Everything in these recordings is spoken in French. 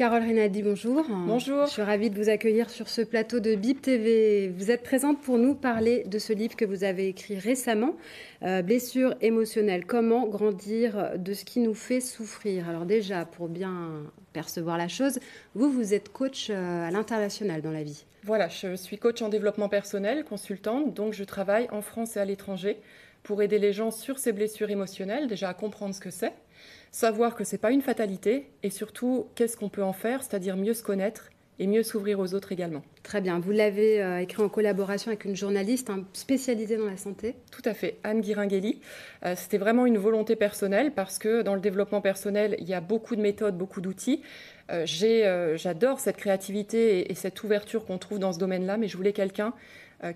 Carole Rinaldi, bonjour. Bonjour. Je suis ravie de vous accueillir sur ce plateau de BIP TV. Vous êtes présente pour nous parler de ce livre que vous avez écrit récemment, Blessures émotionnelles, comment grandir de ce qui nous fait souffrir. Alors déjà, pour bien percevoir la chose, vous êtes coach à l'international dans la vie. Voilà, je suis coach en développement personnel, consultante, donc je travaille en France et à l'étranger pour aider les gens sur ces blessures émotionnelles, déjà à comprendre ce que c'est, savoir que ce n'est pas une fatalité et surtout qu'est-ce qu'on peut en faire, c'est-à-dire mieux se connaître et mieux s'ouvrir aux autres également. Très bien, vous l'avez écrit en collaboration avec une journaliste spécialisée dans la santé. Tout à fait, Anne Guiringhelli. C'était vraiment une volonté personnelle parce que dans le développement personnel, il y a beaucoup de méthodes, beaucoup d'outils. J'adore cette créativité et cette ouverture qu'on trouve dans ce domaine-là, mais je voulais quelqu'un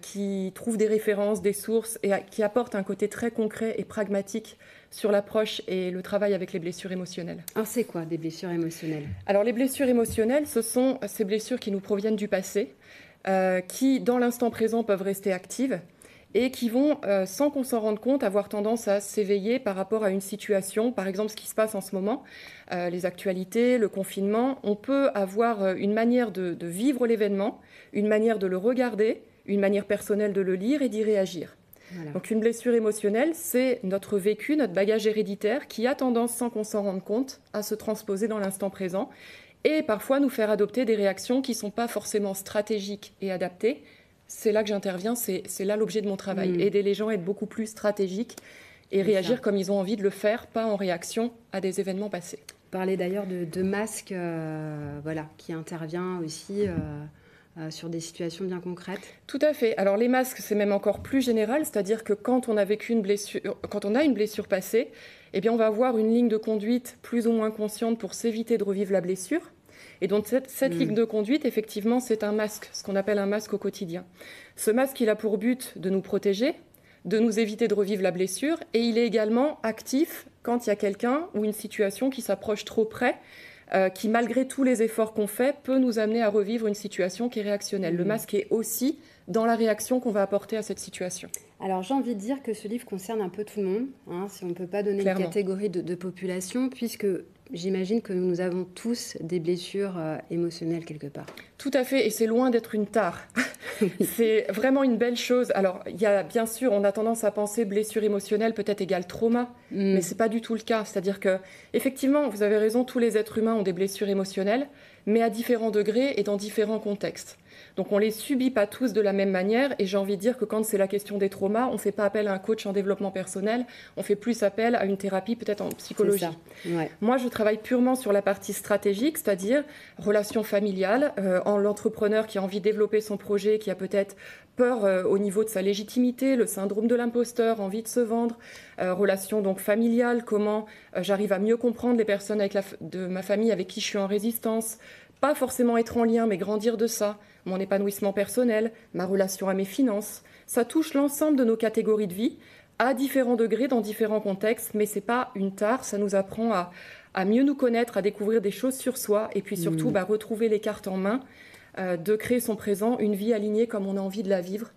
qui trouve des références, des sources et qui apporte un côté très concret et pragmatique sur l'approche et le travail avec les blessures émotionnelles. Alors c'est quoi des blessures émotionnelles? Alors les blessures émotionnelles, ce sont ces blessures qui nous proviennent du passé, qui dans l'instant présent peuvent rester actives et qui vont, sans qu'on s'en rende compte, avoir tendance à s'éveiller par rapport à une situation, par exemple ce qui se passe en ce moment, les actualités, le confinement. On peut avoir une manière de vivre l'événement, une manière de le regarder, une manière personnelle de le lire et d'y réagir. Voilà. Donc une blessure émotionnelle, c'est notre vécu, notre bagage héréditaire qui a tendance, sans qu'on s'en rende compte, à se transposer dans l'instant présent et parfois nous faire adopter des réactions qui ne sont pas forcément stratégiques et adaptées. C'est là que j'interviens, c'est là l'objet de mon travail. Aider les gens à être beaucoup plus stratégiques et réagir comme ils ont envie de le faire, pas en réaction à des événements passés. Vous parlez d'ailleurs de masques voilà, qui intervient aussi sur des situations bien concrètes. Tout à fait. Alors les masques, c'est même encore plus général, c'est-à-dire que quand on a vécu une blessure, quand on a une blessure passée, eh bien on va avoir une ligne de conduite plus ou moins consciente pour s'éviter de revivre la blessure. Et donc cette ligne de conduite, effectivement, c'est un masque, ce qu'on appelle un masque au quotidien. Ce masque, il a pour but de nous protéger, de nous éviter de revivre la blessure, et il est également actif quand il y a quelqu'un ou une situation qui s'approche trop près, qui, malgré tous les efforts qu'on fait, peut nous amener à revivre une situation qui est réactionnelle. Le masque est aussi dans la réaction qu'on va apporter à cette situation. Alors j'ai envie de dire que ce livre concerne un peu tout le monde, hein, si on ne peut pas donner une catégorie de population, puisque j'imagine que nous avons tous des blessures émotionnelles quelque part. Tout à fait, et c'est loin d'être une tare. C'est vraiment une belle chose. Alors, il y a bien sûr, on a tendance à penser blessure émotionnelle peut-être égale trauma, mais c'est pas du tout le cas. C'est-à-dire que, effectivement, vous avez raison, tous les êtres humains ont des blessures émotionnelles, mais à différents degrés et dans différents contextes. Donc on ne les subit pas tous de la même manière, et j'ai envie de dire que quand c'est la question des traumas, on ne fait pas appel à un coach en développement personnel, on fait plus appel à une thérapie peut-être en psychologie. Ouais. Moi, je travaille purement sur la partie stratégique, c'est-à-dire relations familiales, en l'entrepreneur qui a envie de développer son projet, qui a peut-être peur au niveau de sa légitimité, le syndrome de l'imposteur, envie de se vendre, relations donc familiales, comment j'arrive à mieux comprendre les personnes de ma famille avec qui je suis en résistance, pas forcément être en lien, mais grandir de ça, mon épanouissement personnel, ma relation à mes finances. Ça touche l'ensemble de nos catégories de vie, à différents degrés, dans différents contextes, mais c'est pas une tare, ça nous apprend à mieux nous connaître, à découvrir des choses sur soi, et puis surtout retrouver les cartes en main, de créer son présent, une vie alignée comme on a envie de la vivre,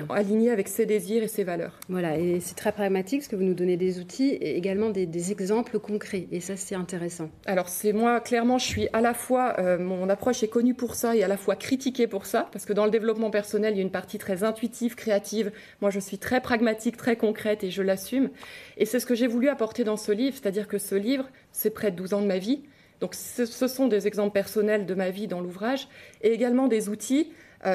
alignée avec ses désirs et ses valeurs. Voilà, et c'est très pragmatique parce que vous nous donnez des outils et également des exemples concrets, et ça c'est intéressant. Alors c'est moi, clairement, je suis à la fois, mon approche est connue pour ça et à la fois critiquée pour ça, parce que dans le développement personnel, il y a une partie très intuitive, créative. Moi, je suis très pragmatique, très concrète et je l'assume. Et c'est ce que j'ai voulu apporter dans ce livre, c'est-à-dire que ce livre, c'est près de 12 ans de ma vie. Donc ce sont des exemples personnels de ma vie dans l'ouvrage et également des outils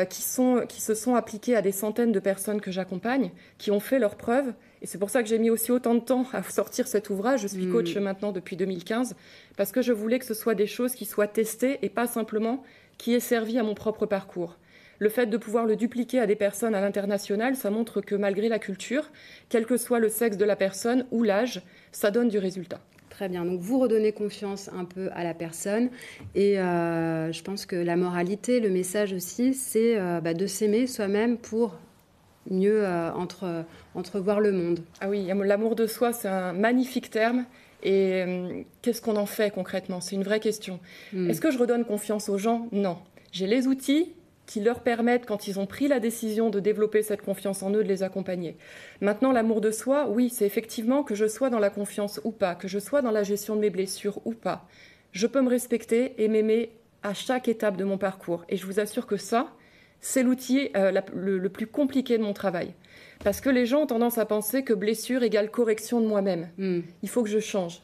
qui se sont appliqués à des centaines de personnes que j'accompagne, qui ont fait leurs preuves. Et c'est pour ça que j'ai mis aussi autant de temps à sortir cet ouvrage. Je suis coach maintenant depuis 2015, parce que je voulais que ce soit des choses qui soient testées et pas simplement qui aient servi à mon propre parcours. Le fait de pouvoir le dupliquer à des personnes à l'international, ça montre que malgré la culture, quel que soit le sexe de la personne ou l'âge, ça donne du résultat. Très bien, donc vous redonnez confiance un peu à la personne et je pense que la moralité, le message aussi, c'est de s'aimer soi-même pour mieux entrevoir le monde. Ah oui, l'amour de soi, c'est un magnifique terme. Et qu'est-ce qu'on en fait concrètement? C'est une vraie question. Est-ce que je redonne confiance aux gens? Non. J'ai les outils qui leur permettent, quand ils ont pris la décision de développer cette confiance en eux, de les accompagner. Maintenant, l'amour de soi, oui, c'est effectivement que je sois dans la confiance ou pas, que je sois dans la gestion de mes blessures ou pas. je peux me respecter et m'aimer à chaque étape de mon parcours. Et je vous assure que ça, c'est l'outil le plus compliqué de mon travail. Parce que les gens ont tendance à penser que blessure égale correction de moi-même. Il faut que je change.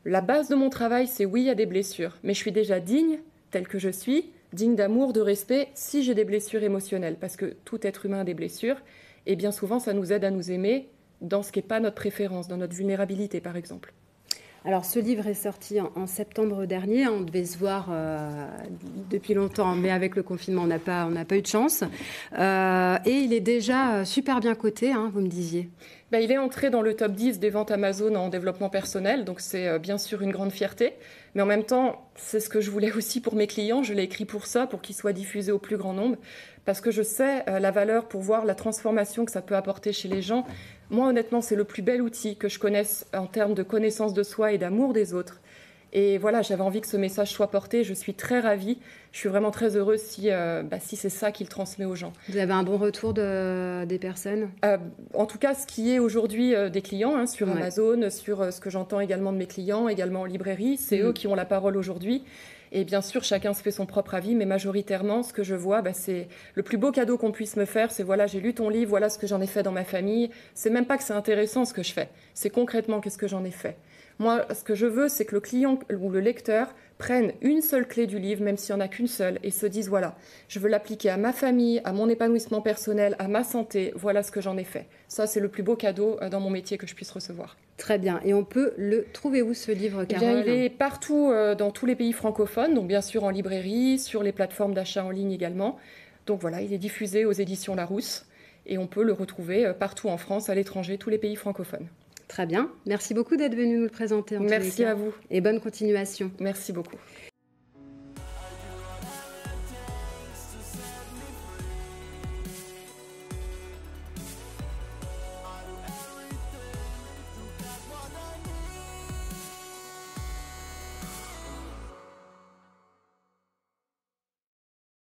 La base de mon travail, c'est oui, il y a des blessures, mais je suis déjà digne, telle que je suis, digne d'amour, de respect, si j'ai des blessures émotionnelles. Parce que tout être humain a des blessures, et bien souvent, ça nous aide à nous aimer dans ce qui n'est pas notre préférence, dans notre vulnérabilité, par exemple. Alors, ce livre est sorti en septembre dernier. On devait se voir depuis longtemps, mais avec le confinement, on n'a pas eu de chance. Et il est déjà super bien coté, hein, vous me disiez. Il est entré dans le top 10 des ventes Amazon en développement personnel, donc c'est bien sûr une grande fierté. Mais en même temps, c'est ce que je voulais aussi pour mes clients. Je l'ai écrit pour ça, pour qu'il soit diffusé au plus grand nombre, parce que je sais la valeur pour voir la transformation que ça peut apporter chez les gens. Moi, honnêtement, c'est le plus bel outil que je connaisse en termes de connaissance de soi et d'amour des autres. Et voilà, j'avais envie que ce message soit porté. Je suis très ravie. Je suis vraiment très heureuse si c'est ça qu'il transmet aux gens. Vous avez un bon retour des personnes En tout cas, ce qui est aujourd'hui des clients sur Amazon, sur ce que j'entends également de mes clients, également en librairie, c'est eux qui ont la parole aujourd'hui. Et bien sûr, chacun se fait son propre avis, mais majoritairement, ce que je vois, c'est le plus beau cadeau qu'on puisse me faire, c'est voilà, j'ai lu ton livre, voilà ce que j'en ai fait dans ma famille. C'est même pas que c'est intéressant ce que je fais, c'est concrètement qu'est-ce que j'en ai fait. Moi, ce que je veux, c'est que le client ou le lecteur prenne une seule clé du livre, même s'il n'y en a qu'une seule, et se dise, voilà, je veux l'appliquer à ma famille, à mon épanouissement personnel, à ma santé, voilà ce que j'en ai fait. Ça, c'est le plus beau cadeau dans mon métier que je puisse recevoir. Très bien. Et on peut le trouver où, ce livre, Carole ? Il est partout dans tous les pays francophones, donc bien sûr en librairie, sur les plateformes d'achat en ligne également. Donc voilà, il est diffusé aux éditions Larousse, et on peut le retrouver partout en France, à l'étranger, tous les pays francophones. Très bien. Merci beaucoup d'être venu nous le présenter. Merci à vous. Et bonne continuation. Merci beaucoup.